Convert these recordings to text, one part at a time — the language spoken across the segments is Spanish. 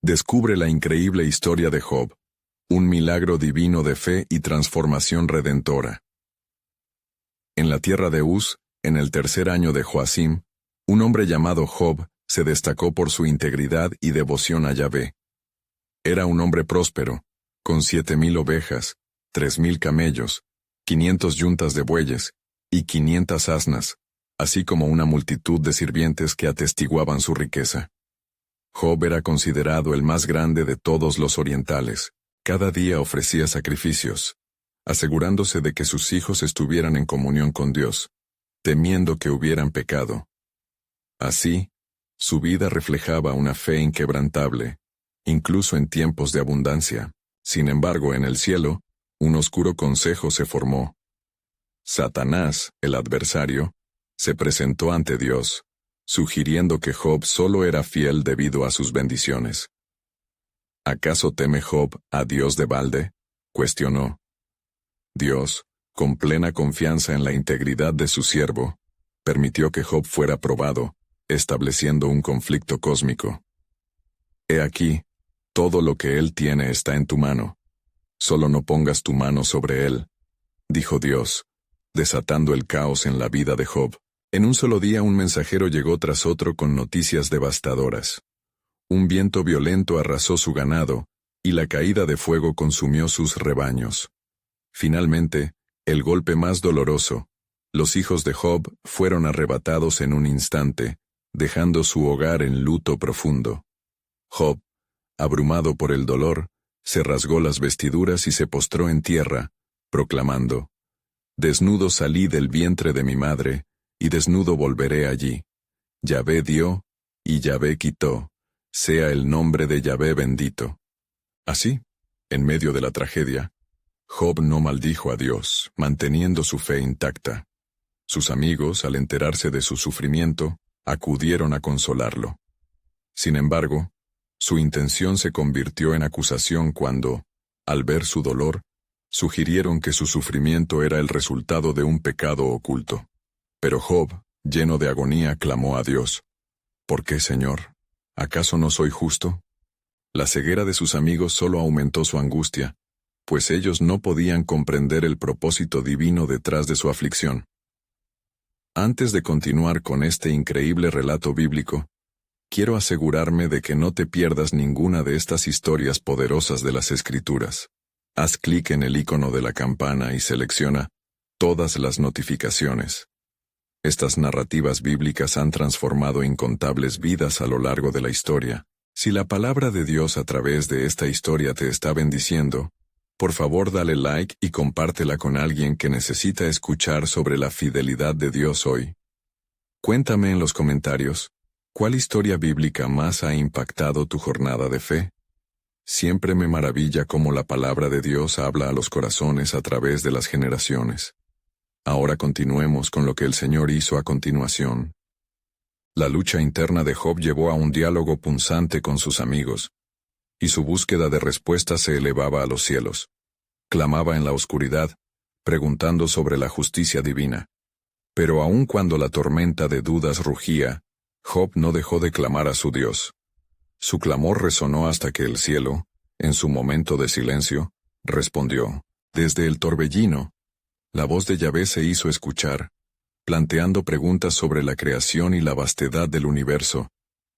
Descubre la increíble historia de Job, un milagro divino de fe y transformación redentora. En la tierra de Uz, en el tercer año de Joacim, un hombre llamado Job se destacó por su integridad y devoción a Yahvé. Era un hombre próspero, con 7,000 ovejas, 3,000 camellos, 500 yuntas de bueyes y 500 asnas, así como una multitud de sirvientes que atestiguaban su riqueza. Job era considerado el más grande de todos los orientales. Cada día ofrecía sacrificios, asegurándose de que sus hijos estuvieran en comunión con Dios, temiendo que hubieran pecado. Así, su vida reflejaba una fe inquebrantable, incluso en tiempos de abundancia. Sin embargo, en el cielo, un oscuro consejo se formó. Satanás, el adversario, se presentó ante Dios, sugiriendo que Job solo era fiel debido a sus bendiciones. ¿Acaso teme Job a Dios de balde?, cuestionó. Dios, con plena confianza en la integridad de su siervo, permitió que Job fuera probado, estableciendo un conflicto cósmico. He aquí, todo lo que él tiene está en tu mano. Solo no pongas tu mano sobre él, dijo Dios, desatando el caos en la vida de Job. En un solo día un mensajero llegó tras otro con noticias devastadoras. Un viento violento arrasó su ganado, y la caída de fuego consumió sus rebaños. Finalmente, el golpe más doloroso, los hijos de Job fueron arrebatados en un instante, dejando su hogar en luto profundo. Job, abrumado por el dolor, se rasgó las vestiduras y se postró en tierra, proclamando: «Desnudo salí del vientre de mi madre, y desnudo volveré allí. Yahvé dio, y Yahvé quitó, sea el nombre de Yahvé bendito». Así, en medio de la tragedia, Job no maldijo a Dios, manteniendo su fe intacta. Sus amigos, al enterarse de su sufrimiento, acudieron a consolarlo. Sin embargo, su intención se convirtió en acusación cuando, al ver su dolor, sugirieron que su sufrimiento era el resultado de un pecado oculto. Pero Job, lleno de agonía, clamó a Dios: «¿Por qué, Señor? ¿Acaso no soy justo?». La ceguera de sus amigos solo aumentó su angustia, pues ellos no podían comprender el propósito divino detrás de su aflicción. Antes de continuar con este increíble relato bíblico, quiero asegurarme de que no te pierdas ninguna de estas historias poderosas de las Escrituras. Haz clic en el icono de la campana y selecciona todas las notificaciones. Estas narrativas bíblicas han transformado incontables vidas a lo largo de la historia. Si la palabra de Dios a través de esta historia te está bendiciendo, por favor dale like y compártela con alguien que necesita escuchar sobre la fidelidad de Dios hoy. Cuéntame en los comentarios, ¿cuál historia bíblica más ha impactado tu jornada de fe? Siempre me maravilla cómo la palabra de Dios habla a los corazones a través de las generaciones. Ahora continuemos con lo que el Señor hizo a continuación. La lucha interna de Job llevó a un diálogo punzante con sus amigos, y su búsqueda de respuestas se elevaba a los cielos. Clamaba en la oscuridad, preguntando sobre la justicia divina. Pero aun cuando la tormenta de dudas rugía, Job no dejó de clamar a su Dios. Su clamor resonó hasta que el cielo, en su momento de silencio, respondió. Desde el torbellino, la voz de Yahvé se hizo escuchar, planteando preguntas sobre la creación y la vastedad del universo,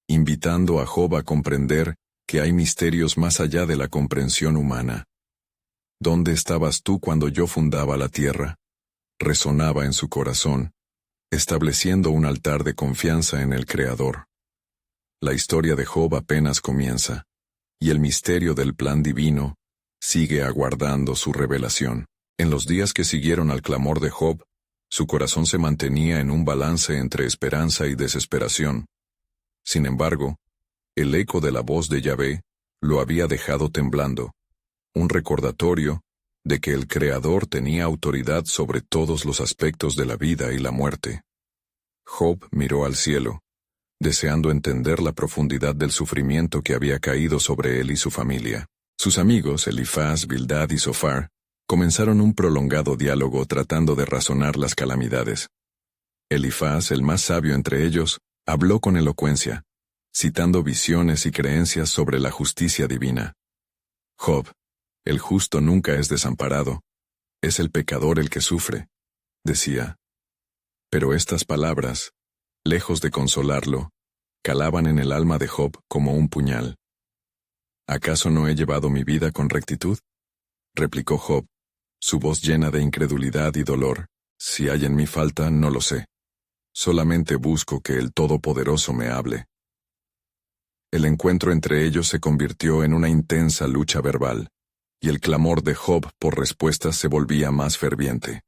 invitando a Job a comprender que hay misterios más allá de la comprensión humana. ¿Dónde estabas tú cuando yo fundaba la tierra?, resonaba en su corazón, estableciendo un altar de confianza en el Creador. La historia de Job apenas comienza, y el misterio del plan divino sigue aguardando su revelación. En los días que siguieron al clamor de Job, su corazón se mantenía en un balance entre esperanza y desesperación. Sin embargo, el eco de la voz de Yahvé lo había dejado temblando, un recordatorio de que el Creador tenía autoridad sobre todos los aspectos de la vida y la muerte. Job miró al cielo, deseando entender la profundidad del sufrimiento que había caído sobre él y su familia. Sus amigos, Elifaz, Bildad y Zofar, comenzaron un prolongado diálogo tratando de razonar las calamidades. Elifaz, el más sabio entre ellos, habló con elocuencia, citando visiones y creencias sobre la justicia divina. Job, el justo nunca es desamparado, es el pecador el que sufre, decía. Pero estas palabras, lejos de consolarlo, calaban en el alma de Job como un puñal. ¿Acaso no he llevado mi vida con rectitud? Replicó Job, su voz llena de incredulidad y dolor. Si hay en mí falta, no lo sé. Solamente busco que el Todopoderoso me hable. El encuentro entre ellos se convirtió en una intensa lucha verbal, y el clamor de Job por respuestas se volvía más ferviente.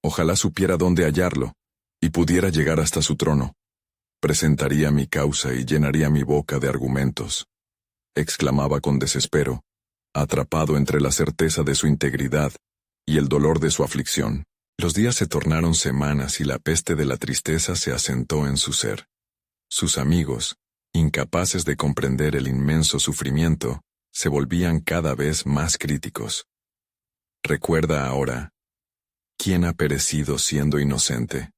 Ojalá supiera dónde hallarlo, y pudiera llegar hasta su trono. Presentaría mi causa y llenaría mi boca de argumentos. Exclamaba con desespero, atrapado entre la certeza de su integridad y el dolor de su aflicción. Los días se tornaron semanas y la peste de la tristeza se asentó en su ser. Sus amigos, incapaces de comprender el inmenso sufrimiento, se volvían cada vez más críticos. Recuerda ahora, ¿quién ha perecido siendo inocente?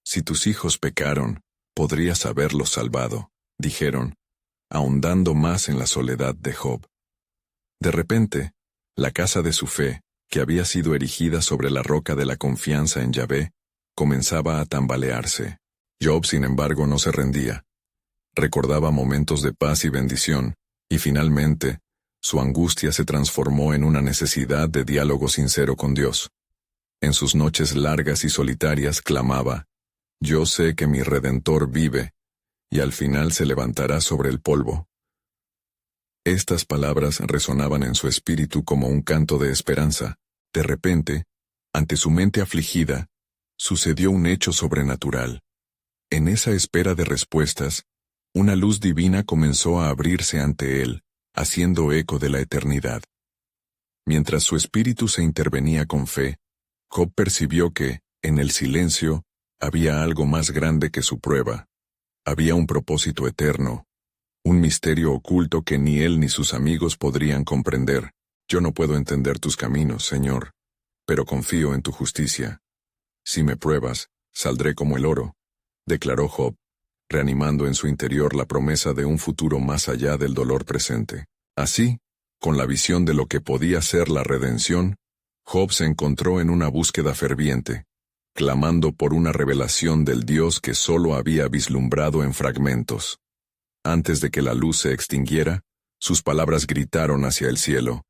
Si tus hijos pecaron, podrías haberlos salvado, dijeron, ahondando más en la soledad de Job. De repente, la casa de su fe, que había sido erigida sobre la roca de la confianza en Yahvé, comenzaba a tambalearse. Job, sin embargo, no se rendía. Recordaba momentos de paz y bendición, y finalmente, su angustia se transformó en una necesidad de diálogo sincero con Dios. En sus noches largas y solitarias clamaba, «Yo sé que mi Redentor vive, y al final se levantará sobre el polvo». Estas palabras resonaban en su espíritu como un canto de esperanza. De repente, ante su mente afligida, sucedió un hecho sobrenatural. En esa espera de respuestas, una luz divina comenzó a abrirse ante él, haciendo eco de la eternidad. Mientras su espíritu se intervenía con fe, Job percibió que, en el silencio, había algo más grande que su prueba. Había un propósito eterno, un misterio oculto que ni él ni sus amigos podrían comprender. Yo no puedo entender tus caminos, Señor, pero confío en tu justicia. Si me pruebas, saldré como el oro, declaró Job, reanimando en su interior la promesa de un futuro más allá del dolor presente. Así, con la visión de lo que podía ser la redención, Job se encontró en una búsqueda ferviente, clamando por una revelación del Dios que solo había vislumbrado en fragmentos. Antes de que la luz se extinguiera, sus palabras gritaron hacia el cielo,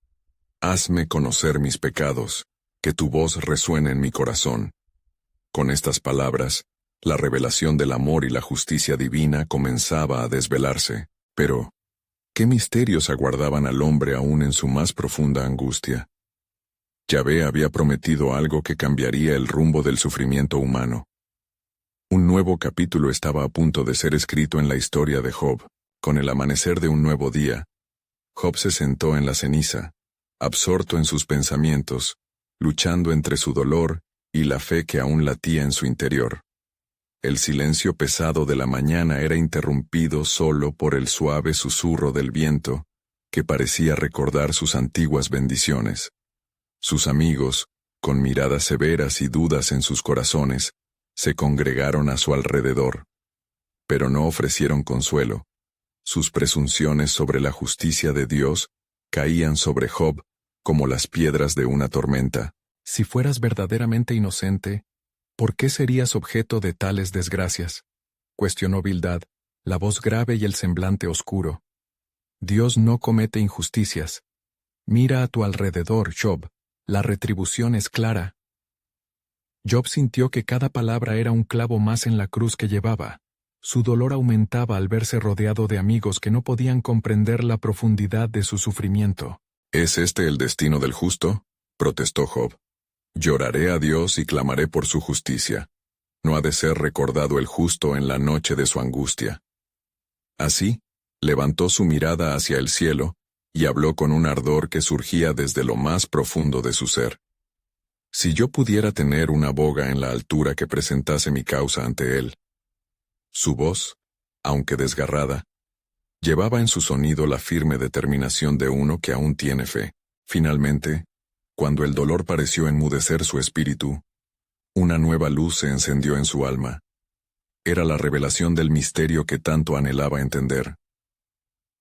«Hazme conocer mis pecados, que tu voz resuene en mi corazón». Con estas palabras, la revelación del amor y la justicia divina comenzaba a desvelarse. Pero, ¿qué misterios aguardaban al hombre aún en su más profunda angustia? Yahvé había prometido algo que cambiaría el rumbo del sufrimiento humano. Un nuevo capítulo estaba a punto de ser escrito en la historia de Job. Con el amanecer de un nuevo día, Job se sentó en la ceniza, absorto en sus pensamientos, luchando entre su dolor y la fe que aún latía en su interior. El silencio pesado de la mañana era interrumpido solo por el suave susurro del viento, que parecía recordar sus antiguas bendiciones. Sus amigos, con miradas severas y dudas en sus corazones, se congregaron a su alrededor, pero no ofrecieron consuelo. Sus presunciones sobre la justicia de Dios caían sobre Job como las piedras de una tormenta. Si fueras verdaderamente inocente, ¿por qué serías objeto de tales desgracias?, cuestionó Bildad, la voz grave y el semblante oscuro. Dios no comete injusticias. Mira a tu alrededor, Job, la retribución es clara. Job sintió que cada palabra era un clavo más en la cruz que llevaba. Su dolor aumentaba al verse rodeado de amigos que no podían comprender la profundidad de su sufrimiento. ¿Es este el destino del justo?, protestó Job. Lloraré a Dios y clamaré por su justicia. No ha de ser recordado el justo en la noche de su angustia. Así, levantó su mirada hacia el cielo y habló con un ardor que surgía desde lo más profundo de su ser. Si yo pudiera tener una boga en la altura que presentase mi causa ante él. Su voz, aunque desgarrada, llevaba en su sonido la firme determinación de uno que aún tiene fe. Finalmente, cuando el dolor pareció enmudecer su espíritu, una nueva luz se encendió en su alma. Era la revelación del misterio que tanto anhelaba entender.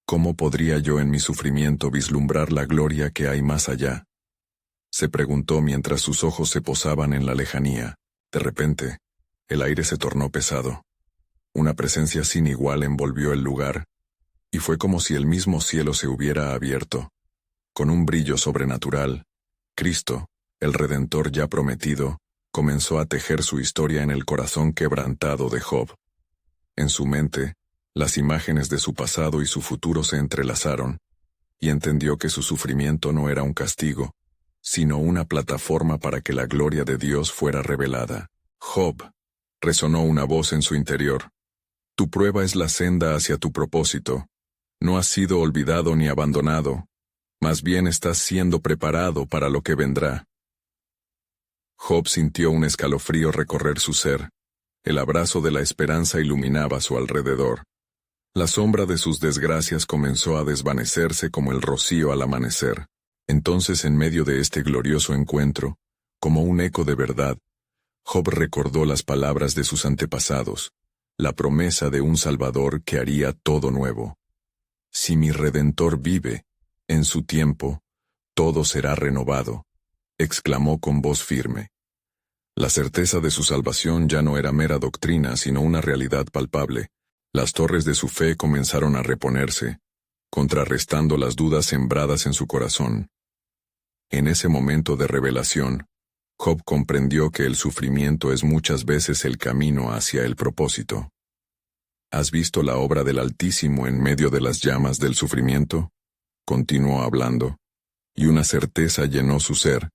¿Cómo podría yo en mi sufrimiento vislumbrar la gloria que hay más allá? Se preguntó mientras sus ojos se posaban en la lejanía. De repente, el aire se tornó pesado. Una presencia sin igual envolvió el lugar, y fue como si el mismo cielo se hubiera abierto. Con un brillo sobrenatural, Cristo, el Redentor ya prometido, comenzó a tejer su historia en el corazón quebrantado de Job. En su mente, las imágenes de su pasado y su futuro se entrelazaron, y entendió que su sufrimiento no era un castigo, sino una plataforma para que la gloria de Dios fuera revelada. Job, resonó una voz en su interior. Tu prueba es la senda hacia tu propósito. No has sido olvidado ni abandonado, más bien estás siendo preparado para lo que vendrá. Job sintió un escalofrío recorrer su ser. El abrazo de la esperanza iluminaba su alrededor. La sombra de sus desgracias comenzó a desvanecerse como el rocío al amanecer. Entonces, en medio de este glorioso encuentro, como un eco de verdad, Job recordó las palabras de sus antepasados, la promesa de un Salvador que haría todo nuevo. Si mi Redentor vive, en su tiempo, todo será renovado, exclamó con voz firme. La certeza de su salvación ya no era mera doctrina, sino una realidad palpable. Las torres de su fe comenzaron a reponerse, contrarrestando las dudas sembradas en su corazón. En ese momento de revelación, Job comprendió que el sufrimiento es muchas veces el camino hacia el propósito. ¿Has visto la obra del Altísimo en medio de las llamas del sufrimiento? Continuó hablando, y una certeza llenó su ser,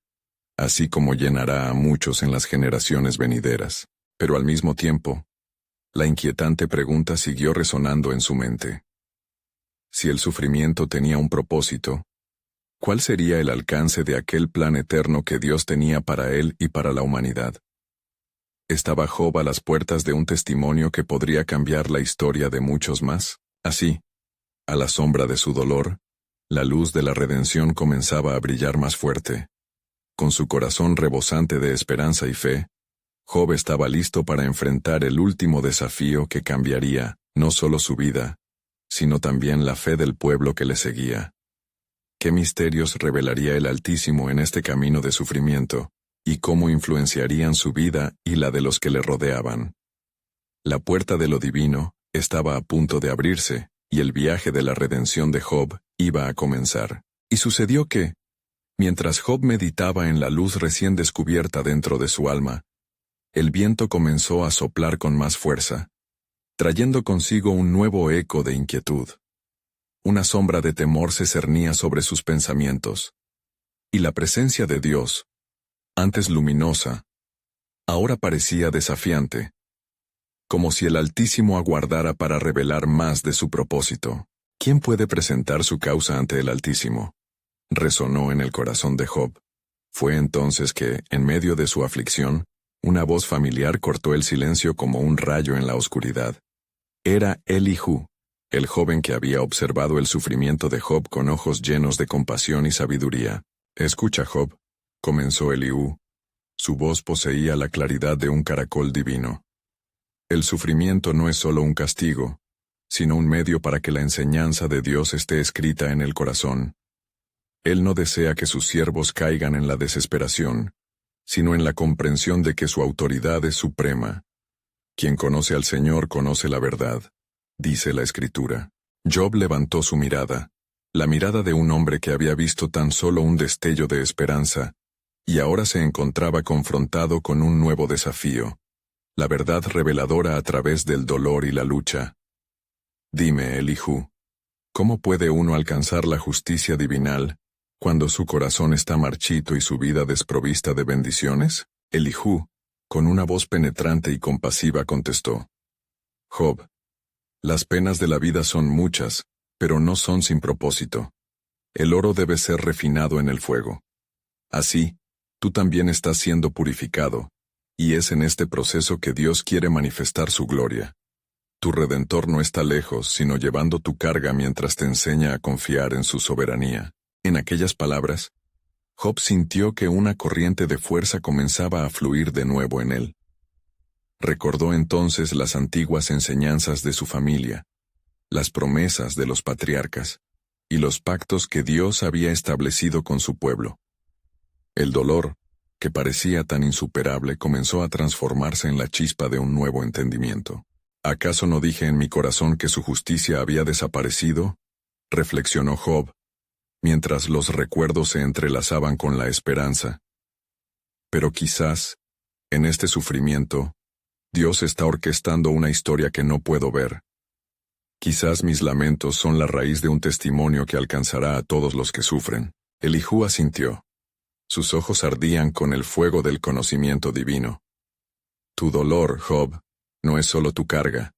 así como llenará a muchos en las generaciones venideras. Pero al mismo tiempo, la inquietante pregunta siguió resonando en su mente. Si el sufrimiento tenía un propósito, ¿cuál sería el alcance de aquel plan eterno que Dios tenía para él y para la humanidad? ¿Estaba Job a las puertas de un testimonio que podría cambiar la historia de muchos más? Así, a la sombra de su dolor, la luz de la redención comenzaba a brillar más fuerte. Con su corazón rebosante de esperanza y fe, Job estaba listo para enfrentar el último desafío que cambiaría, no solo su vida, sino también la fe del pueblo que le seguía. ¿Qué misterios revelaría el Altísimo en este camino de sufrimiento, y cómo influenciarían su vida y la de los que le rodeaban? La puerta de lo divino estaba a punto de abrirse, y el viaje de la redención de Job iba a comenzar. Y sucedió que, mientras Job meditaba en la luz recién descubierta dentro de su alma, el viento comenzó a soplar con más fuerza, trayendo consigo un nuevo eco de inquietud. Una sombra de temor se cernía sobre sus pensamientos, y la presencia de Dios, antes luminosa, ahora parecía desafiante, como si el Altísimo aguardara para revelar más de su propósito. ¿Quién puede presentar su causa ante el Altísimo? Resonó en el corazón de Job. Fue entonces que, en medio de su aflicción, una voz familiar cortó el silencio como un rayo en la oscuridad. Era Elihu, el joven que había observado el sufrimiento de Job con ojos llenos de compasión y sabiduría. «Escucha, Job», comenzó Elihu. Su voz poseía la claridad de un caracol divino. El sufrimiento no es solo un castigo, sino un medio para que la enseñanza de Dios esté escrita en el corazón. Él no desea que sus siervos caigan en la desesperación, sino en la comprensión de que su autoridad es suprema. Quien conoce al Señor conoce la verdad, dice la Escritura. Job levantó su mirada, la mirada de un hombre que había visto tan solo un destello de esperanza, y ahora se encontraba confrontado con un nuevo desafío, la verdad reveladora a través del dolor y la lucha. Dime, Elihu, ¿cómo puede uno alcanzar la justicia divinal cuando su corazón está marchito y su vida desprovista de bendiciones? Elihu, con una voz penetrante y compasiva, contestó. Job, las penas de la vida son muchas, pero no son sin propósito. El oro debe ser refinado en el fuego. Así, tú también estás siendo purificado, y es en este proceso que Dios quiere manifestar su gloria. Tu Redentor no está lejos, sino llevando tu carga mientras te enseña a confiar en su soberanía. En aquellas palabras, Job sintió que una corriente de fuerza comenzaba a fluir de nuevo en él. Recordó entonces las antiguas enseñanzas de su familia, las promesas de los patriarcas, y los pactos que Dios había establecido con su pueblo. El dolor, que parecía tan insuperable, comenzó a transformarse en la chispa de un nuevo entendimiento. ¿Acaso no dije en mi corazón que su justicia había desaparecido? Reflexionó Job, mientras los recuerdos se entrelazaban con la esperanza. Pero quizás, en este sufrimiento, Dios está orquestando una historia que no puedo ver. Quizás mis lamentos son la raíz de un testimonio que alcanzará a todos los que sufren. Elijú asintió. Sus ojos ardían con el fuego del conocimiento divino. Tu dolor, Job, no es solo tu carga,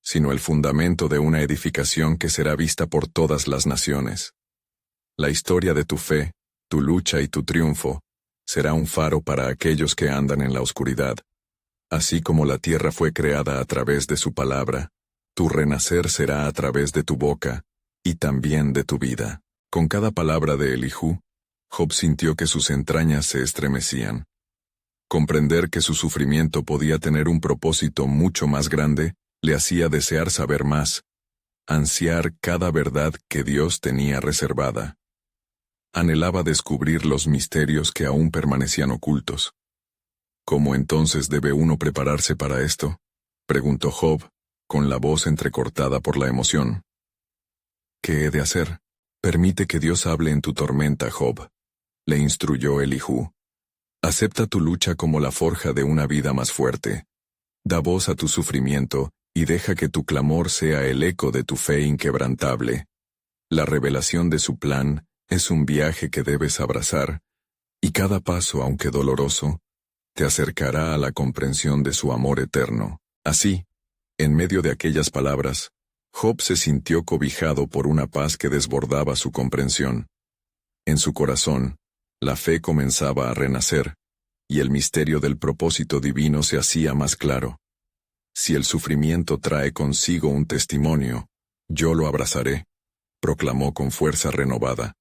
sino el fundamento de una edificación que será vista por todas las naciones. La historia de tu fe, tu lucha y tu triunfo será un faro para aquellos que andan en la oscuridad. Así como la tierra fue creada a través de su palabra, tu renacer será a través de tu boca, y también de tu vida. Con cada palabra de Elijú, Job sintió que sus entrañas se estremecían. Comprender que su sufrimiento podía tener un propósito mucho más grande, le hacía desear saber más, ansiar cada verdad que Dios tenía reservada. Anhelaba descubrir los misterios que aún permanecían ocultos. ¿Cómo entonces debe uno prepararse para esto?, preguntó Job, con la voz entrecortada por la emoción. ¿Qué he de hacer? Permite que Dios hable en tu tormenta, Job, le instruyó Elijú. Acepta tu lucha como la forja de una vida más fuerte. Da voz a tu sufrimiento y deja que tu clamor sea el eco de tu fe inquebrantable. La revelación de su plan es un viaje que debes abrazar, y cada paso, aunque doloroso, te acercará a la comprensión de su amor eterno. Así, en medio de aquellas palabras, Job se sintió cobijado por una paz que desbordaba su comprensión. En su corazón, la fe comenzaba a renacer, y el misterio del propósito divino se hacía más claro. Si el sufrimiento trae consigo un testimonio, yo lo abrazaré, proclamó con fuerza renovada.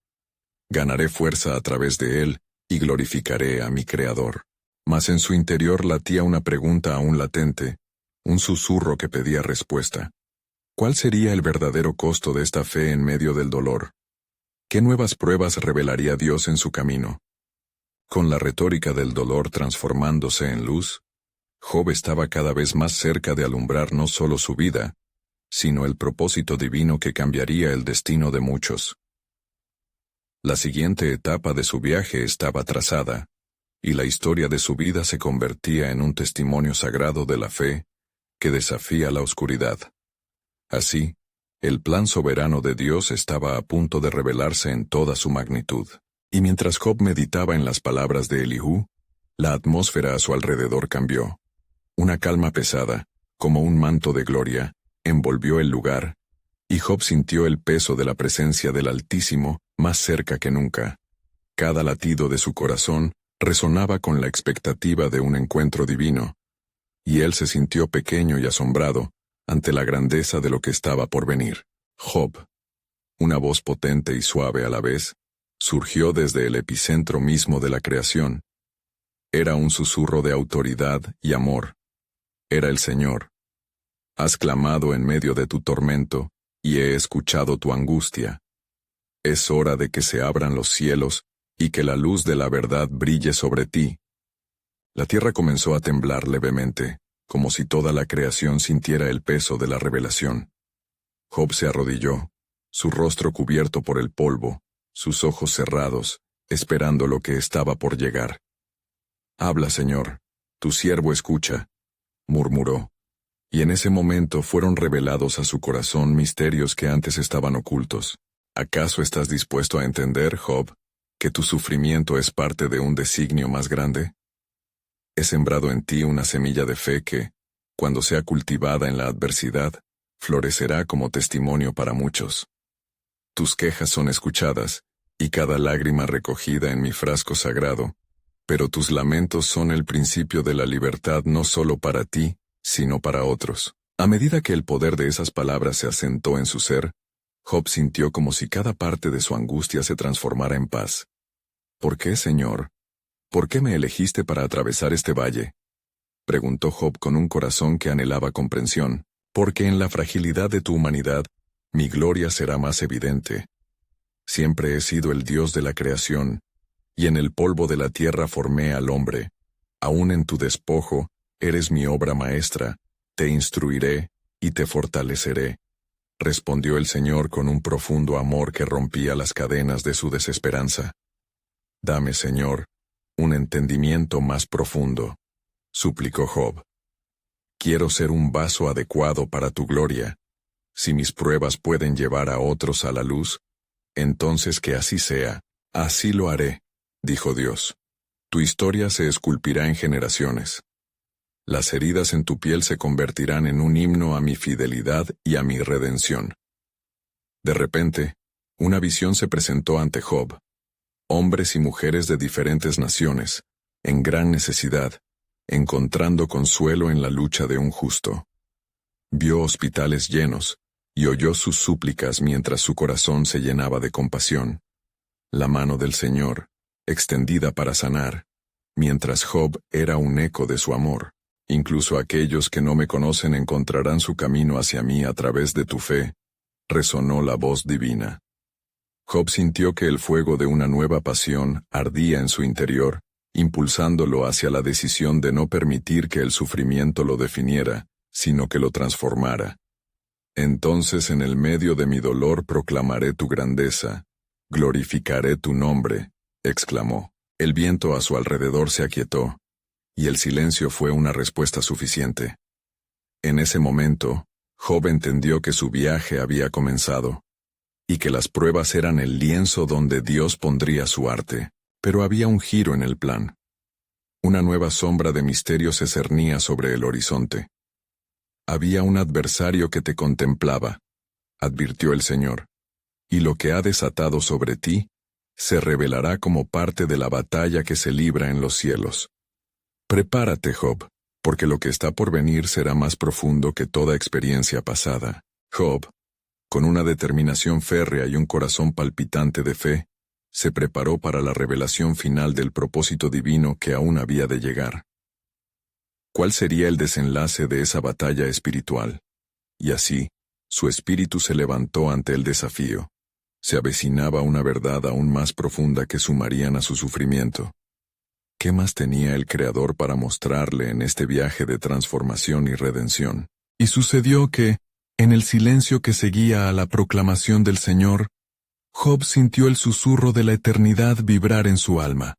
Ganaré fuerza a través de él, y glorificaré a mi Creador. Mas en su interior latía una pregunta aún latente, un susurro que pedía respuesta. ¿Cuál sería el verdadero costo de esta fe en medio del dolor? ¿Qué nuevas pruebas revelaría Dios en su camino? Con la retórica del dolor transformándose en luz, Job estaba cada vez más cerca de alumbrar no solo su vida, sino el propósito divino que cambiaría el destino de muchos. La siguiente etapa de su viaje estaba trazada, y la historia de su vida se convertía en un testimonio sagrado de la fe que desafía la oscuridad. Así, el plan soberano de Dios estaba a punto de revelarse en toda su magnitud. Y mientras Job meditaba en las palabras de Elijú, la atmósfera a su alrededor cambió. Una calma pesada, como un manto de gloria, envolvió el lugar, y Job sintió el peso de la presencia del Altísimo más cerca que nunca. Cada latido de su corazón resonaba con la expectativa de un encuentro divino, y él se sintió pequeño y asombrado ante la grandeza de lo que estaba por venir. Job, una voz potente y suave a la vez, surgió desde el epicentro mismo de la creación. Era un susurro de autoridad y amor. Era el Señor. Has clamado en medio de tu tormento, y he escuchado tu angustia. Es hora de que se abran los cielos, y que la luz de la verdad brille sobre ti. La tierra comenzó a temblar levemente, como si toda la creación sintiera el peso de la revelación. Job se arrodilló, su rostro cubierto por el polvo, sus ojos cerrados, esperando lo que estaba por llegar. «Habla, Señor, tu siervo escucha», murmuró, y en ese momento fueron revelados a su corazón misterios que antes estaban ocultos. ¿Acaso estás dispuesto a entender, Job, que tu sufrimiento es parte de un designio más grande? He sembrado en ti una semilla de fe que, cuando sea cultivada en la adversidad, florecerá como testimonio para muchos. Tus quejas son escuchadas, y cada lágrima recogida en mi frasco sagrado, pero tus lamentos son el principio de la libertad no solo para ti, sino para otros. A medida que el poder de esas palabras se asentó en su ser, Job sintió como si cada parte de su angustia se transformara en paz. ¿Por qué, Señor? ¿Por qué me elegiste para atravesar este valle? Preguntó Job con un corazón que anhelaba comprensión. Porque en la fragilidad de tu humanidad, mi gloria será más evidente. Siempre he sido el Dios de la creación, y en el polvo de la tierra formé al hombre. Aún en tu despojo, eres mi obra maestra, te instruiré y te fortaleceré. Respondió el Señor con un profundo amor que rompía las cadenas de su desesperanza. Dame, Señor, un entendimiento más profundo, suplicó Job. Quiero ser un vaso adecuado para tu gloria. Si mis pruebas pueden llevar a otros a la luz, entonces que así sea, así lo haré, dijo Dios. Tu historia se esculpirá en generaciones. Las heridas en tu piel se convertirán en un himno a mi fidelidad y a mi redención. De repente, una visión se presentó ante Job. Hombres y mujeres de diferentes naciones, en gran necesidad, encontrando consuelo en la lucha de un justo. Vio hospitales llenos, y oyó sus súplicas mientras su corazón se llenaba de compasión. La mano del Señor, extendida para sanar, mientras Job era un eco de su amor. Incluso aquellos que no me conocen encontrarán su camino hacia mí a través de tu fe, resonó la voz divina. Job sintió que el fuego de una nueva pasión ardía en su interior, impulsándolo hacia la decisión de no permitir que el sufrimiento lo definiera, sino que lo transformara. Entonces en el medio de mi dolor proclamaré tu grandeza, glorificaré tu nombre, exclamó. El viento a su alrededor se aquietó, y el silencio fue una respuesta suficiente. En ese momento, Job entendió que su viaje había comenzado, y que las pruebas eran el lienzo donde Dios pondría su arte, pero había un giro en el plan. Una nueva sombra de misterio se cernía sobre el horizonte. Había un adversario que te contemplaba, advirtió el Señor, y lo que ha desatado sobre ti se revelará como parte de la batalla que se libra en los cielos. Prepárate, Job, porque lo que está por venir será más profundo que toda experiencia pasada. Job, con una determinación férrea y un corazón palpitante de fe, se preparó para la revelación final del propósito divino que aún había de llegar. ¿Cuál sería el desenlace de esa batalla espiritual? Y así, su espíritu se levantó ante el desafío. Se avecinaba una verdad aún más profunda que sumarían a su sufrimiento. ¿Qué más tenía el Creador para mostrarle en este viaje de transformación y redención? Y sucedió que, en el silencio que seguía a la proclamación del Señor, Job sintió el susurro de la eternidad vibrar en su alma.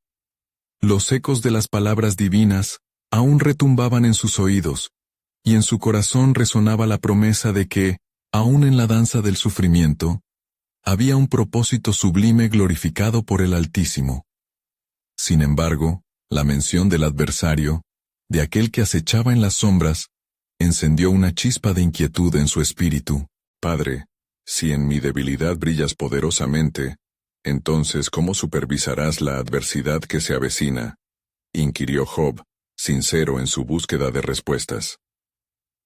Los ecos de las palabras divinas aún retumbaban en sus oídos, y en su corazón resonaba la promesa de que, aún en la danza del sufrimiento, había un propósito sublime glorificado por el Altísimo. Sin embargo, la mención del adversario, de aquel que acechaba en las sombras, encendió una chispa de inquietud en su espíritu. Padre, si en mi debilidad brillas poderosamente, entonces ¿cómo supervisarás la adversidad que se avecina? Inquirió Job, sincero en su búsqueda de respuestas.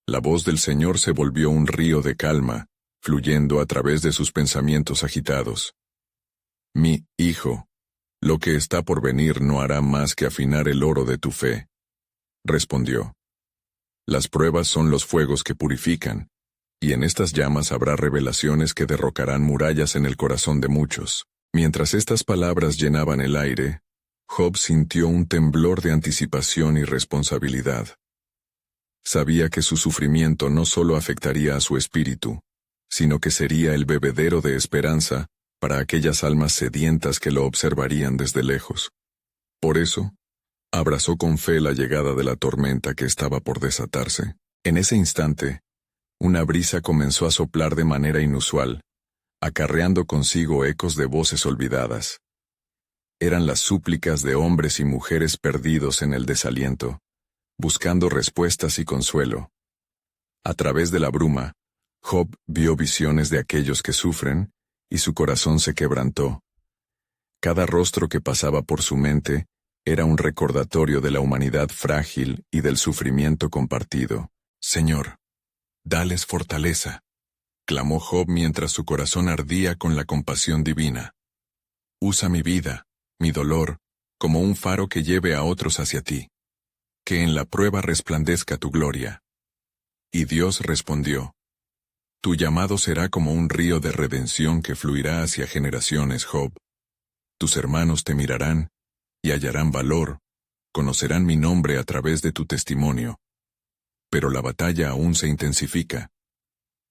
La voz del Señor se volvió un río de calma, fluyendo a través de sus pensamientos agitados. Mi hijo, lo que está por venir no hará más que afinar el oro de tu fe, respondió. Las pruebas son los fuegos que purifican, y en estas llamas habrá revelaciones que derrocarán murallas en el corazón de muchos. Mientras estas palabras llenaban el aire, Job sintió un temblor de anticipación y responsabilidad. Sabía que su sufrimiento no solo afectaría a su espíritu, sino que sería el bebedero de esperanza para aquellas almas sedientas que lo observarían desde lejos. Por eso, abrazó con fe la llegada de la tormenta que estaba por desatarse. En ese instante, una brisa comenzó a soplar de manera inusual, acarreando consigo ecos de voces olvidadas. Eran las súplicas de hombres y mujeres perdidos en el desaliento, buscando respuestas y consuelo. A través de la bruma, Job vio visiones de aquellos que sufren, y su corazón se quebrantó. Cada rostro que pasaba por su mente era un recordatorio de la humanidad frágil y del sufrimiento compartido. Señor, dales fortaleza, clamó Job mientras su corazón ardía con la compasión divina. Usa mi vida, mi dolor, como un faro que lleve a otros hacia ti. que en la prueba resplandezca tu gloria. Y Dios respondió: Tu llamado será como un río de redención que fluirá hacia generaciones, Job. Tus hermanos te mirarán, y hallarán valor, conocerán mi nombre a través de tu testimonio. Pero la batalla aún se intensifica.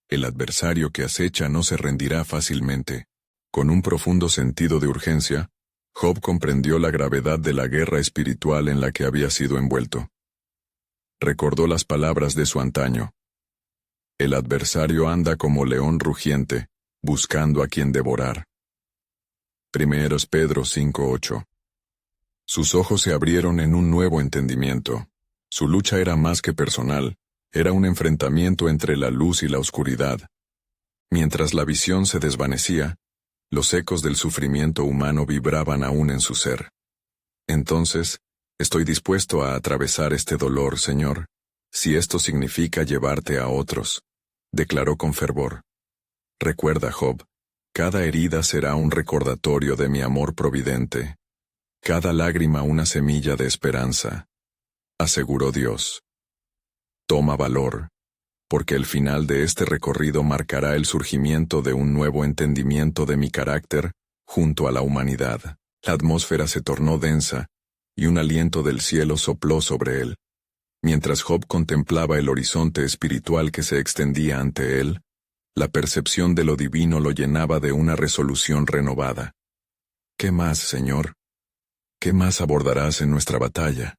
El adversario que acecha no se rendirá fácilmente. Con un profundo sentido de urgencia, Job comprendió la gravedad de la guerra espiritual en la que había sido envuelto. Recordó las palabras de su antaño: El adversario anda como león rugiente, buscando a quien devorar. 1 Pedro 5:8. Sus ojos se abrieron en un nuevo entendimiento. Su lucha era más que personal, era un enfrentamiento entre la luz y la oscuridad. Mientras la visión se desvanecía, los ecos del sufrimiento humano vibraban aún en su ser. Entonces, estoy dispuesto a atravesar este dolor, Señor, si esto significa llevarte a otros, declaró con fervor. Recuerda, Job, cada herida será un recordatorio de mi amor providente, cada lágrima una semilla de esperanza, aseguró Dios. Toma valor, porque el final de este recorrido marcará el surgimiento de un nuevo entendimiento de mi carácter junto a la humanidad. La atmósfera se tornó densa, y un aliento del cielo sopló sobre él. Mientras Job contemplaba el horizonte espiritual que se extendía ante él, la percepción de lo divino lo llenaba de una resolución renovada. ¿Qué más, Señor? ¿Qué más abordarás en nuestra batalla?,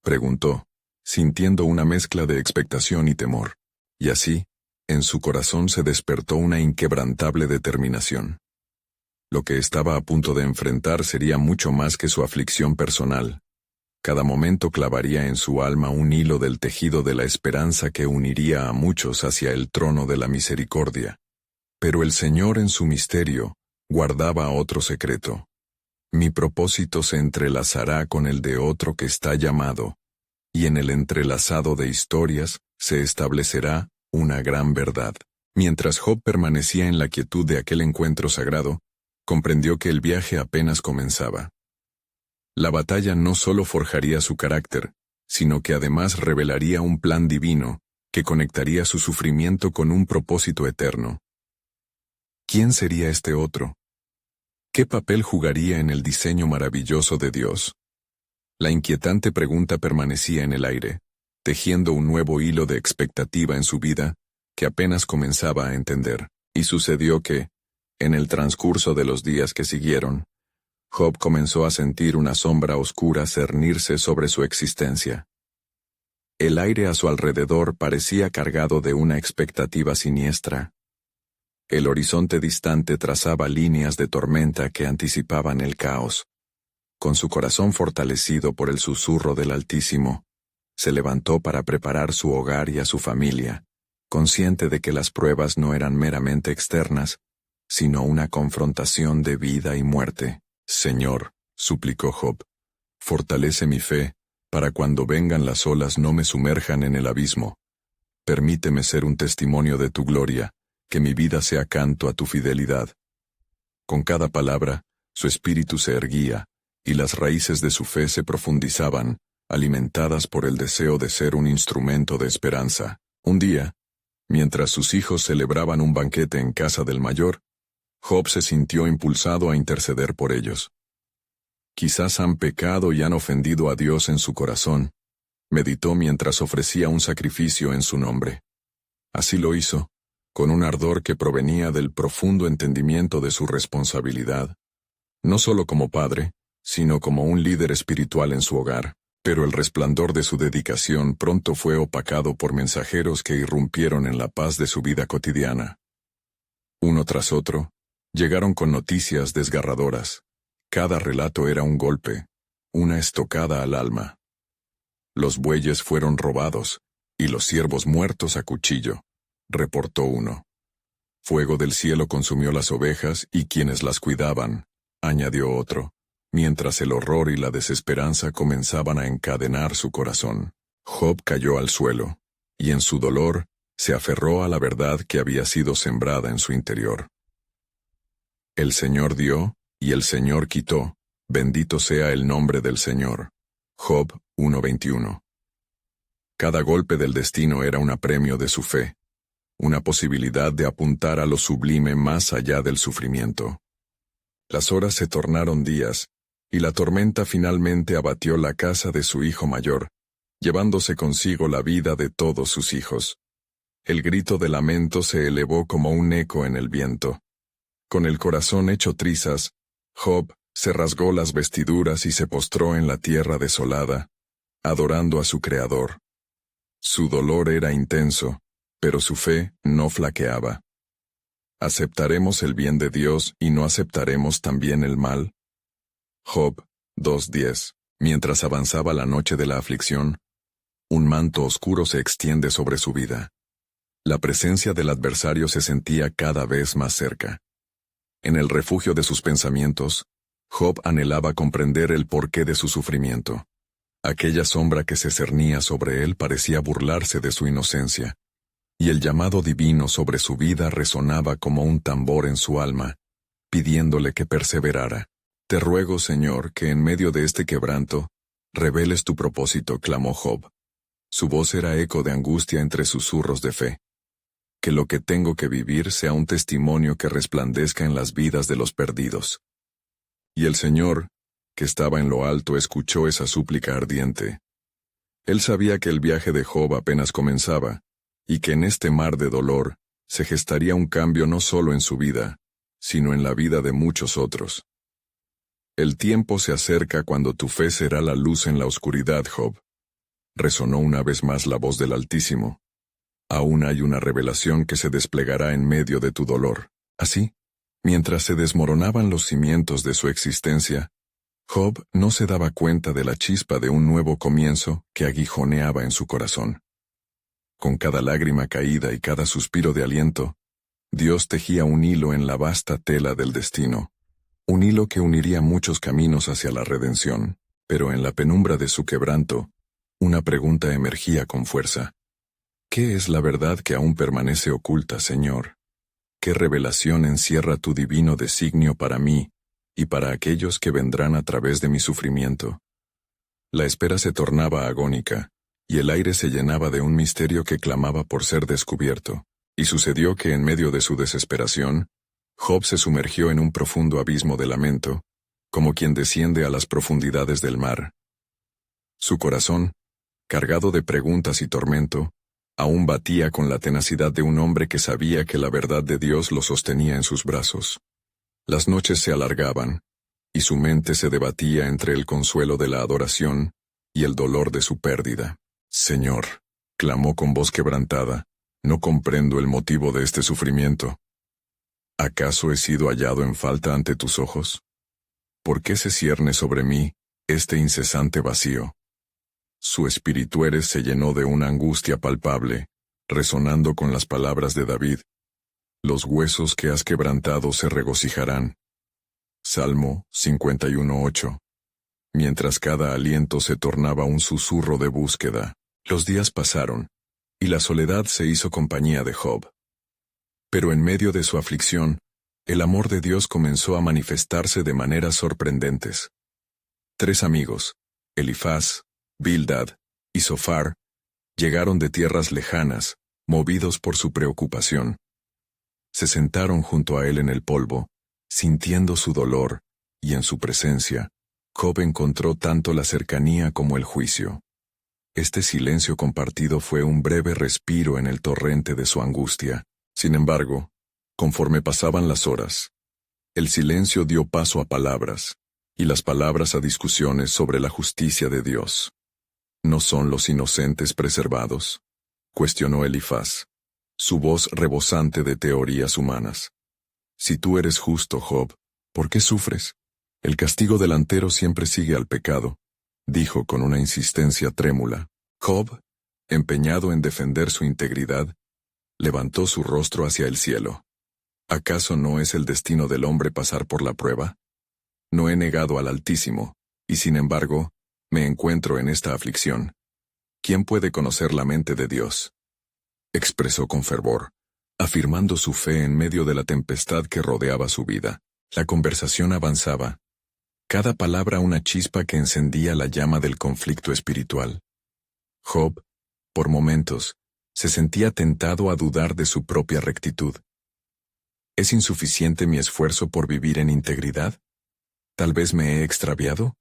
preguntó, sintiendo una mezcla de expectación y temor. Y así, en su corazón se despertó una inquebrantable determinación. Lo que estaba a punto de enfrentar sería mucho más que su aflicción personal. Cada momento clavaría en su alma un hilo del tejido de la esperanza que uniría a muchos hacia el trono de la misericordia. Pero el Señor en su misterio guardaba otro secreto. Mi propósito se entrelazará con el de otro que está llamado, y en el entrelazado de historias se establecerá una gran verdad. Mientras Job permanecía en la quietud de aquel encuentro sagrado, comprendió que el viaje apenas comenzaba. La batalla no solo forjaría su carácter, sino que además revelaría un plan divino que conectaría su sufrimiento con un propósito eterno. ¿Quién sería este otro? ¿Qué papel jugaría en el diseño maravilloso de Dios? La inquietante pregunta permanecía en el aire, tejiendo un nuevo hilo de expectativa en su vida, que apenas comenzaba a entender. Y sucedió que, en el transcurso de los días que siguieron, Job comenzó a sentir una sombra oscura cernirse sobre su existencia. El aire a su alrededor parecía cargado de una expectativa siniestra. El horizonte distante trazaba líneas de tormenta que anticipaban el caos. Con su corazón fortalecido por el susurro del Altísimo, se levantó para preparar su hogar y a su familia, consciente de que las pruebas no eran meramente externas, sino una confrontación de vida y muerte. Señor, suplicó Job, fortalece mi fe, para cuando vengan las olas no me sumerjan en el abismo. Permíteme ser un testimonio de tu gloria, que mi vida sea canto a tu fidelidad. Con cada palabra, su espíritu se erguía, y las raíces de su fe se profundizaban, alimentadas por el deseo de ser un instrumento de esperanza. Un día, mientras sus hijos celebraban un banquete en casa del mayor, Job se sintió impulsado a interceder por ellos. Quizás han pecado y han ofendido a Dios en su corazón, meditó mientras ofrecía un sacrificio en su nombre. Así lo hizo, con un ardor que provenía del profundo entendimiento de su responsabilidad, no solo como padre, sino como un líder espiritual en su hogar. Pero el resplandor de su dedicación pronto fue opacado por mensajeros que irrumpieron en la paz de su vida cotidiana. Uno tras otro, llegaron con noticias desgarradoras. Cada relato era un golpe, una estocada al alma. Los bueyes fueron robados, y los ciervos muertos a cuchillo, reportó uno. Fuego del cielo consumió las ovejas y quienes las cuidaban, añadió otro, mientras el horror y la desesperanza comenzaban a encadenar su corazón. Job cayó al suelo, y en su dolor, se aferró a la verdad que había sido sembrada en su interior. El Señor dio, y el Señor quitó, bendito sea el nombre del Señor. Job 1:21. Cada golpe del destino era un apremio de su fe, una posibilidad de apuntar a lo sublime más allá del sufrimiento. Las horas se tornaron días, y la tormenta finalmente abatió la casa de su hijo mayor, llevándose consigo la vida de todos sus hijos. El grito de lamento se elevó como un eco en el viento. Con el corazón hecho trizas, Job se rasgó las vestiduras y se postró en la tierra desolada, adorando a su Creador. Su dolor era intenso, pero su fe no flaqueaba. ¿Aceptaremos el bien de Dios y no aceptaremos también el mal? Job 2:10. Mientras avanzaba la noche de la aflicción, un manto oscuro se extiende sobre su vida. La presencia del adversario se sentía cada vez más cerca. En el refugio de sus pensamientos, Job anhelaba comprender el porqué de su sufrimiento. Aquella sombra que se cernía sobre él parecía burlarse de su inocencia, y el llamado divino sobre su vida resonaba como un tambor en su alma, pidiéndole que perseverara. Te ruego, Señor, que en medio de este quebranto, reveles tu propósito, clamó Job. Su voz era eco de angustia entre susurros de fe. Que lo que tengo que vivir sea un testimonio que resplandezca en las vidas de los perdidos. Y el Señor, que estaba en lo alto, escuchó esa súplica ardiente. Él sabía que el viaje de Job apenas comenzaba, y que en este mar de dolor se gestaría un cambio no solo en su vida, sino en la vida de muchos otros. El tiempo se acerca cuando tu fe será la luz en la oscuridad, Job. Resonó una vez más la voz del Altísimo. Aún hay una revelación que se desplegará en medio de tu dolor. Así, mientras se desmoronaban los cimientos de su existencia, Job no se daba cuenta de la chispa de un nuevo comienzo que aguijoneaba en su corazón. Con cada lágrima caída y cada suspiro de aliento, Dios tejía un hilo en la vasta tela del destino, un hilo que uniría muchos caminos hacia la redención, pero en la penumbra de su quebranto, una pregunta emergía con fuerza. ¿Qué es la verdad que aún permanece oculta, Señor? ¿Qué revelación encierra tu divino designio para mí y para aquellos que vendrán a través de mi sufrimiento? La espera se tornaba agónica, y el aire se llenaba de un misterio que clamaba por ser descubierto, y sucedió que en medio de su desesperación, Job se sumergió en un profundo abismo de lamento, como quien desciende a las profundidades del mar. Su corazón, cargado de preguntas y tormento, aún batía con la tenacidad de un hombre que sabía que la verdad de Dios lo sostenía en sus brazos. Las noches se alargaban, y su mente se debatía entre el consuelo de la adoración y el dolor de su pérdida. Señor, clamó con voz quebrantada, no comprendo el motivo de este sufrimiento. ¿Acaso he sido hallado en falta ante tus ojos? ¿Por qué se cierne sobre mí este incesante vacío? Su espíritu se llenó de una angustia palpable, resonando con las palabras de David. Los huesos que has quebrantado se regocijarán. Salmo 51:8. Mientras cada aliento se tornaba un susurro de búsqueda, los días pasaron, y la soledad se hizo compañía de Job. Pero en medio de su aflicción, el amor de Dios comenzó a manifestarse de maneras sorprendentes. 3 amigos, Elifaz, Bildad y Zofar, llegaron de tierras lejanas, movidos por su preocupación. Se sentaron junto a él en el polvo, sintiendo su dolor, y en su presencia, Job encontró tanto la cercanía como el juicio. Este silencio compartido fue un breve respiro en el torrente de su angustia. Sin embargo, conforme pasaban las horas, el silencio dio paso a palabras, y las palabras a discusiones sobre la justicia de Dios. ¿No son los inocentes preservados?, cuestionó Elifaz, su voz rebosante de teorías humanas. Si tú eres justo, Job, ¿por qué sufres? El castigo delantero siempre sigue al pecado, dijo con una insistencia trémula. Job, empeñado en defender su integridad, levantó su rostro hacia el cielo. ¿Acaso no es el destino del hombre pasar por la prueba? No he negado al Altísimo, y sin embargo, me encuentro en esta aflicción. ¿Quién puede conocer la mente de Dios?, expresó con fervor, afirmando su fe en medio de la tempestad que rodeaba su vida. La conversación avanzaba, cada palabra una chispa que encendía la llama del conflicto espiritual. Job, Por momentos, se sentía tentado a dudar de su propia rectitud. ¿Es insuficiente mi esfuerzo por vivir en integridad? ¿Tal vez me he extraviado?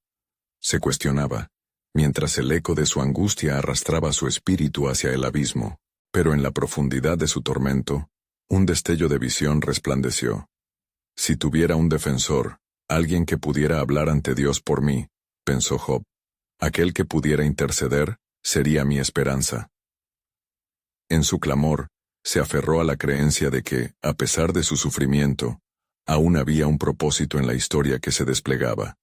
Se cuestionaba, mientras el eco de su angustia arrastraba su espíritu hacia el abismo. Pero en la profundidad de su tormento, un destello de visión resplandeció. Si tuviera un defensor, alguien que pudiera hablar ante Dios por mí, pensó Job, aquel que pudiera interceder, sería mi esperanza. En su clamor, se aferró a la creencia de que, a pesar de su sufrimiento, aún había un propósito en la historia que se desplegaba.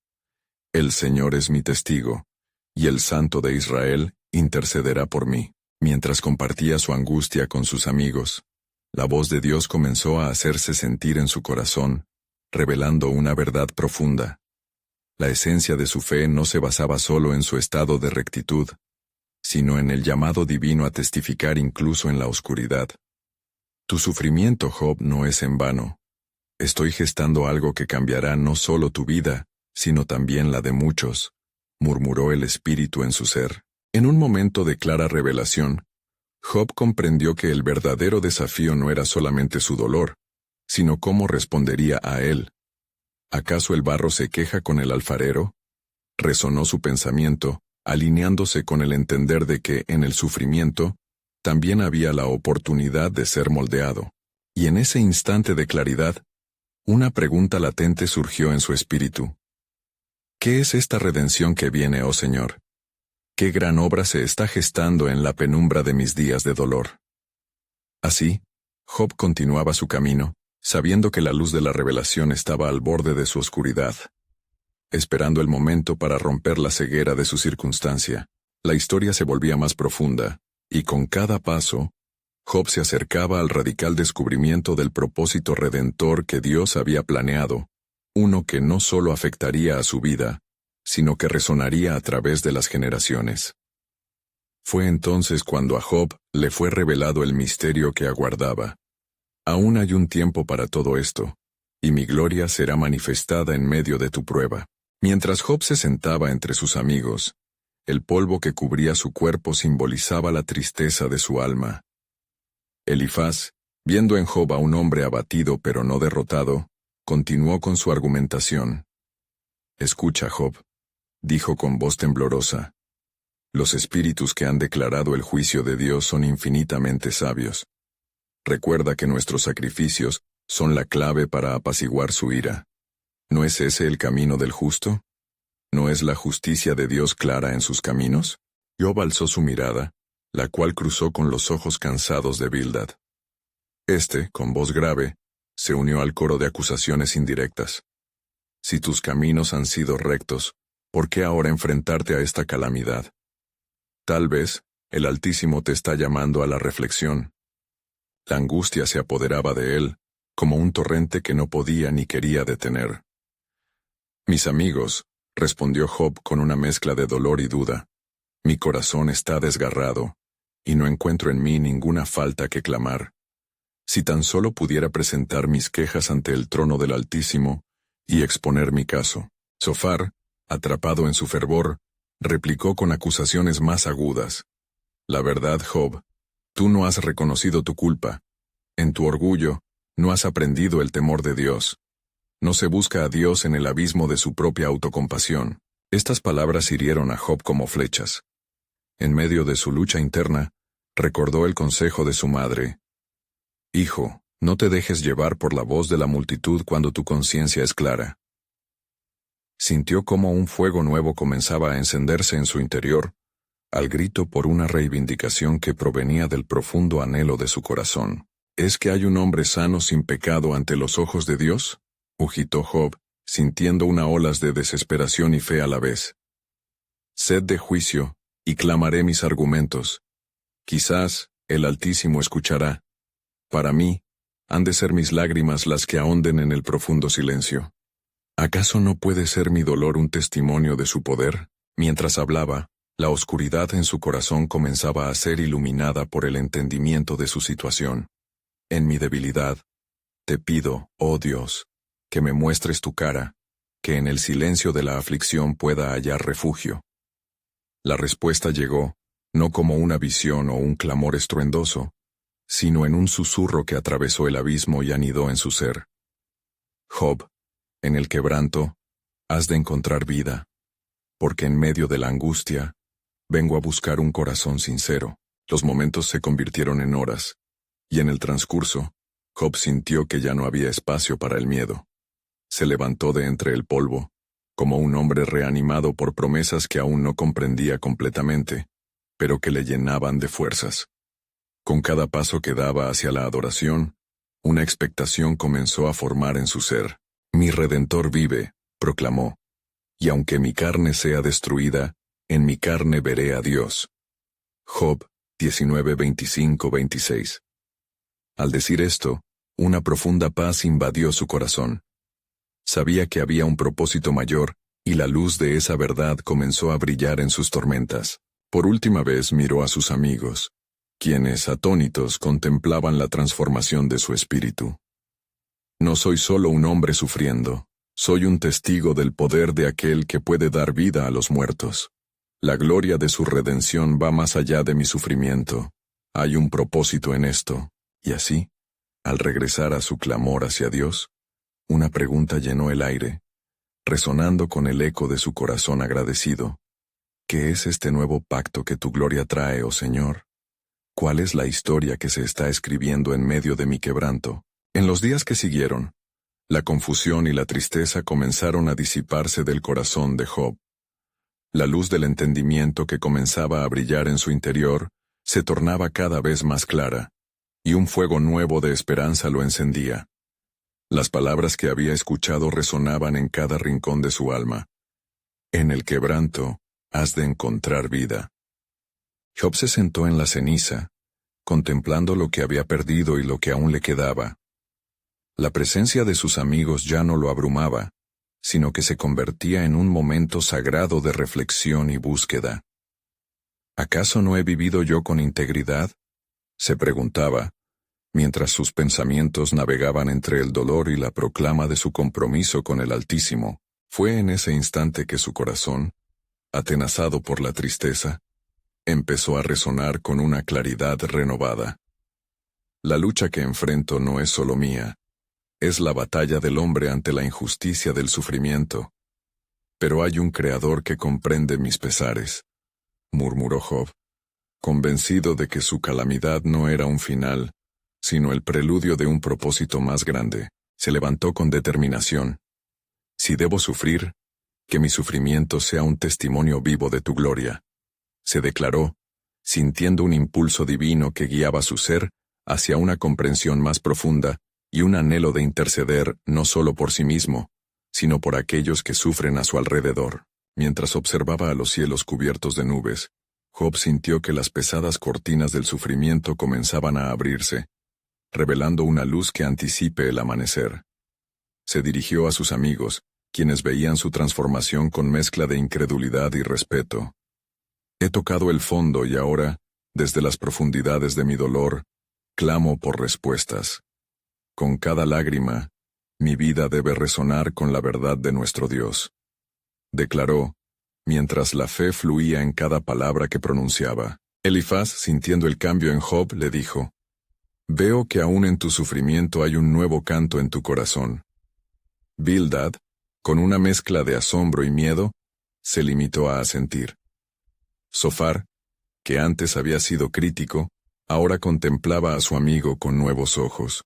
El Señor es mi testigo, y el Santo de Israel intercederá por mí. Mientras compartía su angustia con sus amigos, la voz de Dios comenzó a hacerse sentir en su corazón, revelando una verdad profunda. La esencia de su fe no se basaba solo en su estado de rectitud, sino en el llamado divino a testificar incluso en la oscuridad. Tu sufrimiento, Job, no es en vano. Estoy gestando algo que cambiará no solo tu vida, sino también la de muchos, murmuró el espíritu en su ser. En un momento de clara revelación, Job comprendió que el verdadero desafío no era solamente su dolor, sino cómo respondería a él. ¿Acaso el barro se queja con el alfarero? Resonó su pensamiento, alineándose con el entender de que, en el sufrimiento, también había la oportunidad de ser moldeado. Y en ese instante de claridad, una pregunta latente surgió en su espíritu. ¿Qué es esta redención que viene, oh Señor? ¿Qué gran obra se está gestando en la penumbra de mis días de dolor? Así, Job continuaba su camino, sabiendo que la luz de la revelación estaba al borde de su oscuridad, esperando el momento para romper la ceguera de su circunstancia. La historia se volvía más profunda, y con cada paso, Job se acercaba al radical descubrimiento del propósito redentor que Dios había planeado, uno que no solo afectaría a su vida, sino que resonaría a través de las generaciones. Fue entonces cuando a Job le fue revelado el misterio que aguardaba. Aún hay un tiempo para todo esto, y mi gloria será manifestada en medio de tu prueba. Mientras Job se sentaba entre sus amigos, el polvo que cubría su cuerpo simbolizaba la tristeza de su alma. Elifaz, viendo en Job a un hombre abatido pero no derrotado, continuó con su argumentación. Escucha, Job, dijo con voz temblorosa. Los espíritus que han declarado el juicio de Dios son infinitamente sabios. Recuerda que nuestros sacrificios son la clave para apaciguar su ira. ¿No es ese el camino del justo? ¿No es la justicia de Dios clara en sus caminos? Job alzó su mirada, la cual cruzó con los ojos cansados de Bildad. Este, con voz grave, se unió al coro de acusaciones indirectas. Si tus caminos han sido rectos, ¿por qué ahora enfrentarte a esta calamidad? Tal vez, el Altísimo te está llamando a la reflexión. La angustia se apoderaba de él, como un torrente que no podía ni quería detener. Mis amigos, respondió Job con una mezcla de dolor y duda, mi corazón está desgarrado, y no encuentro en mí ninguna falta que clamar. Si tan solo pudiera presentar mis quejas ante el trono del Altísimo y exponer mi caso. Sofar, atrapado en su fervor, replicó con acusaciones más agudas. La verdad, Job, tú no has reconocido tu culpa. En tu orgullo, no has aprendido el temor de Dios. No se busca a Dios en el abismo de su propia autocompasión. Estas palabras hirieron a Job como flechas. En medio de su lucha interna, recordó el consejo de su madre. Hijo, no te dejes llevar por la voz de la multitud cuando tu conciencia es clara. Sintió cómo un fuego nuevo comenzaba a encenderse en su interior, al grito por una reivindicación que provenía del profundo anhelo de su corazón. ¿Es que hay un hombre sano sin pecado ante los ojos de Dios? Ugitó Job, sintiendo una olas de desesperación y fe a la vez. Sed de juicio, y clamaré mis argumentos. Quizás el Altísimo escuchará. Para mí, han de ser mis lágrimas las que ahonden en el profundo silencio. ¿Acaso no puede ser mi dolor un testimonio de su poder? Mientras hablaba, la oscuridad en su corazón comenzaba a ser iluminada por el entendimiento de su situación. En mi debilidad, te pido, oh Dios, que me muestres tu cara, que en el silencio de la aflicción pueda hallar refugio. La respuesta llegó, no como una visión o un clamor estruendoso, sino en un susurro que atravesó el abismo y anidó en su ser. Job, en el quebranto, has de encontrar vida, porque en medio de la angustia, vengo a buscar un corazón sincero. Los momentos se convirtieron en horas, y en el transcurso, Job sintió que ya no había espacio para el miedo. Se levantó de entre el polvo, como un hombre reanimado por promesas que aún no comprendía completamente, pero que le llenaban de fuerzas. Con cada paso que daba hacia la adoración, una expectación comenzó a formar en su ser. Mi Redentor vive, proclamó, y aunque mi carne sea destruida, en mi carne veré a Dios. Job 19, 25, 26. Al decir esto, una profunda paz invadió su corazón. Sabía que había un propósito mayor, y la luz de esa verdad comenzó a brillar en sus tormentas. Por última vez miró a sus amigos, quienes, atónitos, contemplaban la transformación de su espíritu. No soy solo un hombre sufriendo, soy un testigo del poder de aquel que puede dar vida a los muertos. La gloria de su redención va más allá de mi sufrimiento. Hay un propósito en esto. Y así, al regresar a su clamor hacia Dios, una pregunta llenó el aire, resonando con el eco de su corazón agradecido. ¿Qué es este nuevo pacto que tu gloria trae, oh Señor? ¿Cuál es la historia que se está escribiendo en medio de mi quebranto? En los días que siguieron, la confusión y la tristeza comenzaron a disiparse del corazón de Job. La luz del entendimiento que comenzaba a brillar en su interior se tornaba cada vez más clara, y un fuego nuevo de esperanza lo encendía. Las palabras que había escuchado resonaban en cada rincón de su alma. En el quebranto has de encontrar vida. Job se sentó en la ceniza, contemplando lo que había perdido y lo que aún le quedaba. La presencia de sus amigos ya no lo abrumaba, sino que se convertía en un momento sagrado de reflexión y búsqueda. ¿Acaso no he vivido yo con integridad?, se preguntaba, mientras sus pensamientos navegaban entre el dolor y la proclama de su compromiso con el Altísimo. Fue en ese instante que su corazón, atenazado por la tristeza, empezó a resonar con una claridad renovada. La lucha que enfrento no es solo mía, es la batalla del hombre ante la injusticia del sufrimiento. Pero hay un Creador que comprende mis pesares, murmuró Job, convencido de que su calamidad no era un final, sino el preludio de un propósito más grande. Se levantó con determinación. Si debo sufrir, que mi sufrimiento sea un testimonio vivo de tu gloria, se declaró, sintiendo un impulso divino que guiaba su ser hacia una comprensión más profunda y un anhelo de interceder no solo por sí mismo, sino por aquellos que sufren a su alrededor. Mientras observaba a los cielos cubiertos de nubes, Job sintió que las pesadas cortinas del sufrimiento comenzaban a abrirse, revelando una luz que anticipe el amanecer. Se dirigió a sus amigos, quienes veían su transformación con mezcla de incredulidad y respeto. He tocado el fondo y ahora, desde las profundidades de mi dolor, clamo por respuestas. Con cada lágrima, mi vida debe resonar con la verdad de nuestro Dios, declaró, mientras la fe fluía en cada palabra que pronunciaba. Elifaz, sintiendo el cambio en Job, le dijo, «Veo que aún en tu sufrimiento hay un nuevo canto en tu corazón». Bildad, con una mezcla de asombro y miedo, se limitó a asentir. Zofar, que antes había sido crítico, ahora contemplaba a su amigo con nuevos ojos.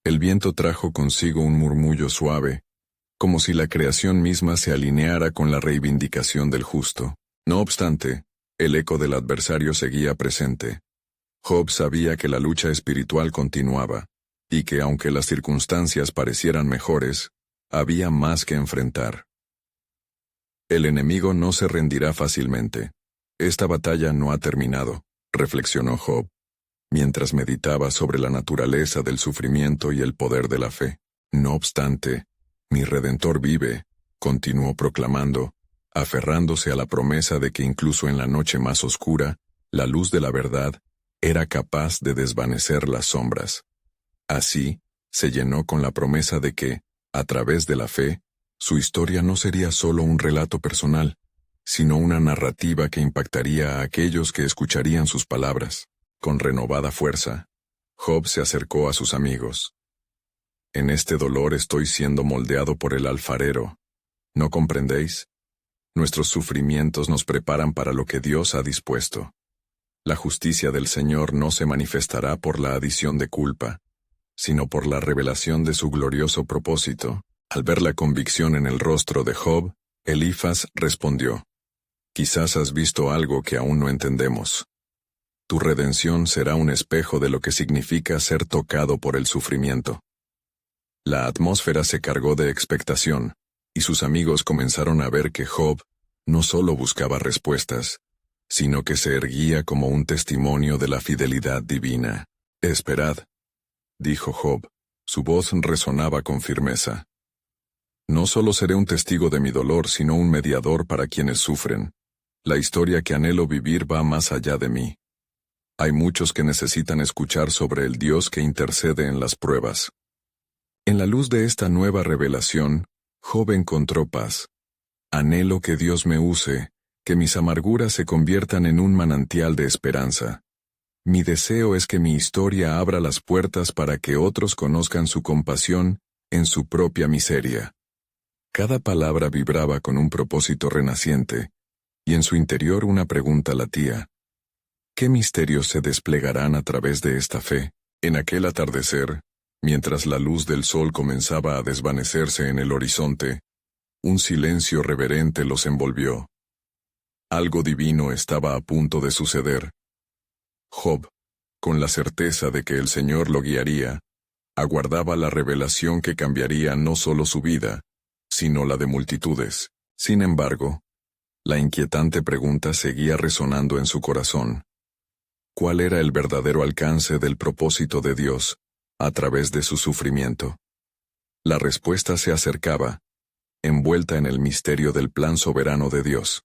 El viento trajo consigo un murmullo suave, como si la creación misma se alineara con la reivindicación del justo. No obstante, el eco del adversario seguía presente. Job sabía que la lucha espiritual continuaba, y que aunque las circunstancias parecieran mejores, había más que enfrentar. El enemigo no se rendirá fácilmente. Esta batalla no ha terminado, reflexionó Job, mientras meditaba sobre la naturaleza del sufrimiento y el poder de la fe. No obstante, mi Redentor vive, continuó proclamando, aferrándose a la promesa de que incluso en la noche más oscura, la luz de la verdad era capaz de desvanecer las sombras. Así, se llenó con la promesa de que, a través de la fe, su historia no sería solo un relato personal, sino una narrativa que impactaría a aquellos que escucharían sus palabras. Con renovada fuerza, Job se acercó a sus amigos. En este dolor estoy siendo moldeado por el alfarero. ¿No comprendéis? Nuestros sufrimientos nos preparan para lo que Dios ha dispuesto. La justicia del Señor no se manifestará por la adición de culpa, sino por la revelación de su glorioso propósito. Al ver la convicción en el rostro de Job, Elifaz respondió: Quizás has visto algo que aún no entendemos. Tu redención será un espejo de lo que significa ser tocado por el sufrimiento. La atmósfera se cargó de expectación, y sus amigos comenzaron a ver que Job no solo buscaba respuestas, sino que se erguía como un testimonio de la fidelidad divina. Esperad, dijo Job, su voz resonaba con firmeza. No solo seré un testigo de mi dolor, sino un mediador para quienes sufren. La historia que anhelo vivir va más allá de mí. Hay muchos que necesitan escuchar sobre el Dios que intercede en las pruebas. En la luz de esta nueva revelación, Job encontró paz. Anhelo que Dios me use, que mis amarguras se conviertan en un manantial de esperanza. Mi deseo es que mi historia abra las puertas para que otros conozcan su compasión en su propia miseria. Cada palabra vibraba con un propósito renaciente, y en su interior una pregunta latía. ¿Qué misterios se desplegarán a través de esta fe? En aquel atardecer, mientras la luz del sol comenzaba a desvanecerse en el horizonte, un silencio reverente los envolvió. Algo divino estaba a punto de suceder. Job, con la certeza de que el Señor lo guiaría, aguardaba la revelación que cambiaría no solo su vida, sino la de multitudes. Sin embargo, la inquietante pregunta seguía resonando en su corazón. ¿Cuál era el verdadero alcance del propósito de Dios a través de su sufrimiento? La respuesta se acercaba, envuelta en el misterio del plan soberano de Dios.